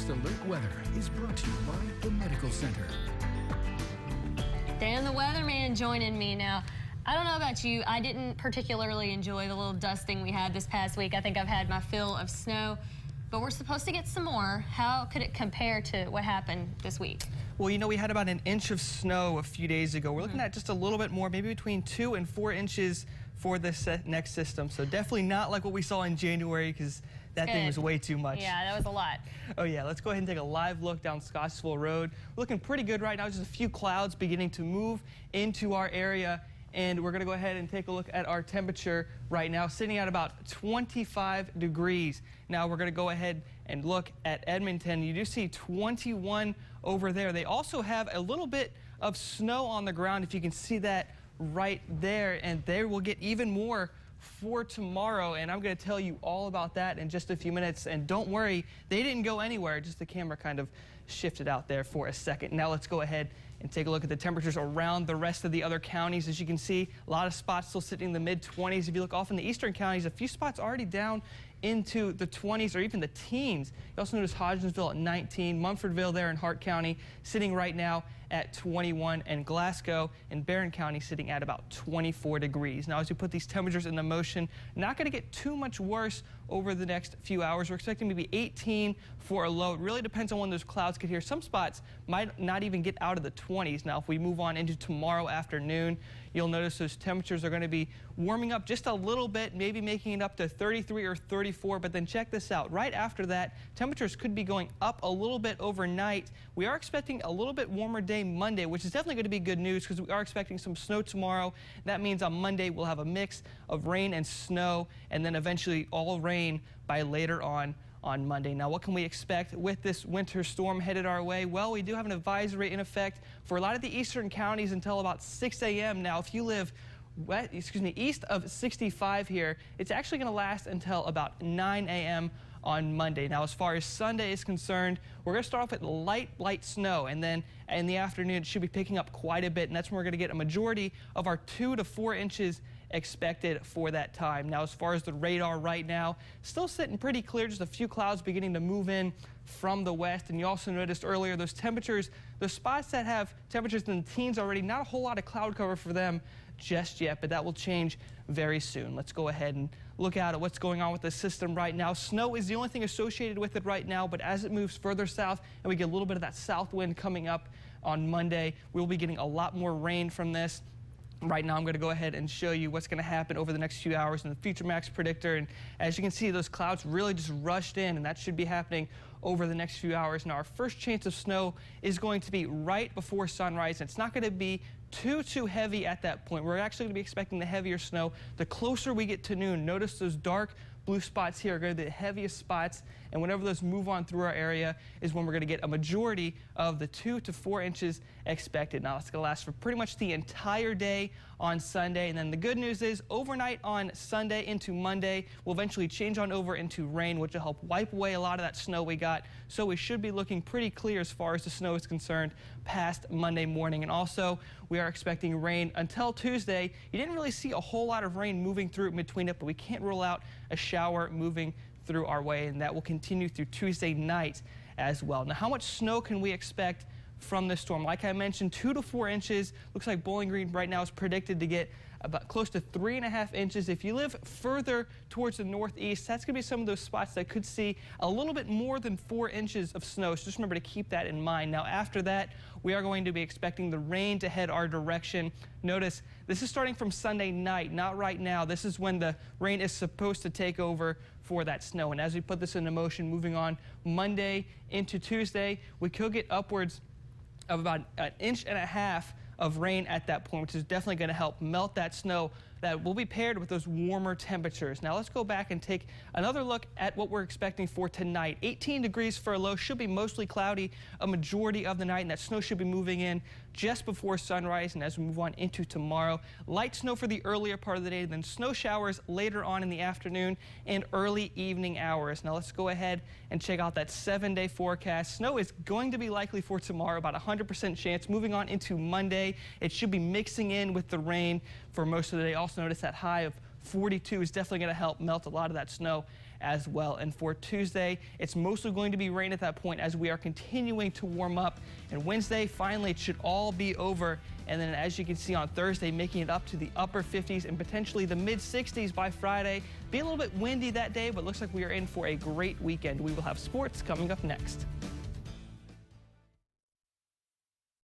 First Alert Weather is brought to you by the Medical Center. Dan the weatherman joining me now. I don't know about you, I didn't particularly enjoy the little dusting we had this past week. I think I've had my fill of snow, but we're supposed to get some more. How could it compare to what happened this week? Well, you know, we had about an inch of snow a few days ago. We're looking at just a little bit more, maybe between 2 and 4 inches for this next system. So definitely not like what we saw in January, because that thing was way too much. Yeah, that was a lot. Oh yeah, let's go ahead and take a live look down Scottsville Road. We're looking pretty good right now. Just a few clouds beginning to move into our area. And we're going to go ahead and take a look at our temperature right now, sitting at about 25 degrees. Now we're going to go ahead and look at Edmonton. You do see 21 over there. They also have a little bit of snow on the ground, if you can see that right there. And there will get even more for tomorrow, and I'm going to tell you all about that in just a few minutes. And don't worry, they didn't go anywhere, just the camera kind of shifted out there for a second. Now let's go ahead and take a look at the temperatures around the rest of the other counties. As you can see, a lot of spots still sitting in the mid-20s. If you look off in the eastern counties, a few spots already down into the 20s or even the teens. You also notice Hodgensville at 19, Mumfordville there in Hart County sitting right now at 21, and Glasgow and Barron County sitting at about 24 degrees. Now, as we put these temperatures into motion, not going to get too much worse over the next few hours. We're expecting maybe 18 for a low. It really depends on when those clouds get here. Some spots might not even get out of the 20s. Now, if we move on into tomorrow afternoon, you'll notice those temperatures are going to be warming up just a little bit, maybe making it up to 33 or 34. But then check this out. Right after that, temperatures could be going up a little bit overnight. We are expecting a little bit warmer day Monday, which is definitely going to be good news because we are expecting some snow tomorrow. That means on Monday we'll have a mix of rain and snow, and then eventually all rain by later on Monday. Now, what can we expect with this winter storm headed our way? Well, we do have an advisory in effect for a lot of the eastern counties until about 6 a.m. Now, if you live east of 65 here, it's actually going to last until about 9 a.m. on Monday. Now, as far as Sunday is concerned, we're going to start off with light snow, and then in the afternoon it should be picking up quite a bit, and that's when we're going to get a majority of our 2 to 4 inches expected for that time. Now, as far as the radar right now, still sitting pretty clear, just a few clouds beginning to move in from the west. And you also noticed earlier those temperatures, the spots that have temperatures in the teens already, not a whole lot of cloud cover for them just yet, but that will change very soon. Let's go ahead and look at what's going on with the system right now. Snow is the only thing associated with it right now, but as it moves further south and we get a little bit of that south wind coming up on Monday, we'll be getting a lot more rain from this. Right now, I'm going to go ahead and show you what's going to happen over the next few hours in the Future Max Predictor. And as you can see, those clouds really just rushed in, and that should be happening over the next few hours. Now, our first chance of snow is going to be right before sunrise, and it's not going to be too heavy at that point. We're actually going to be expecting the heavier snow the closer we get to noon. Notice those dark blue spots here are going to be the heaviest spots, and whenever those move on through our area is when we're going to get a majority of the 2 to 4 inches expected. Now, it's going to last for pretty much the entire day on Sunday, and then the good news is overnight on Sunday into Monday will eventually change on over into rain, which will help wipe away a lot of that snow we got. So we should be looking pretty clear as far as the snow is concerned past Monday morning. And also, we are expecting rain until Tuesday. You didn't really see a whole lot of rain moving through in between it, but we can't rule out a shower moving through our way, and that will continue through Tuesday night as well. Now, how much snow can we expect from this storm? Like I mentioned, 2 to 4 inches. Looks like Bowling Green right now is predicted to get about close to 3.5 inches. If you live further towards the northeast, that's going to be some of those spots that could see a little bit more than 4 inches of snow. So just remember to keep that in mind. Now, after that, we are going to be expecting the rain to head our direction. Notice this is starting from Sunday night, not right now. This is when the rain is supposed to take over for that snow. And as we put this into motion, moving on Monday into Tuesday, we could get upwards of about 1.5 inches of rain at that point, which is definitely going to help melt that snow that will be paired with those warmer temperatures. Now let's go back and take another look at what we're expecting for tonight. 18 degrees for a low, should be mostly cloudy a majority of the night, and that snow should be moving in just before sunrise. And as we move on into tomorrow, light snow for the earlier part of the day, then snow showers later on in the afternoon and early evening hours. Now let's go ahead and check out that 7-day forecast. Snow is going to be likely for tomorrow, about 100% chance. Moving on into Monday, it should be mixing in with the rain for most of the day. Also notice that high of 42 is definitely going to help melt a lot of that snow as well. And for Tuesday, it's mostly going to be rain at that point as we are continuing to warm up. And Wednesday, finally, it should all be over. And then as you can see on Thursday, making it up to the upper 50s and potentially the mid 60s by Friday. Be a little bit windy that day, but looks like we are in for a great weekend. We will have sports coming up next.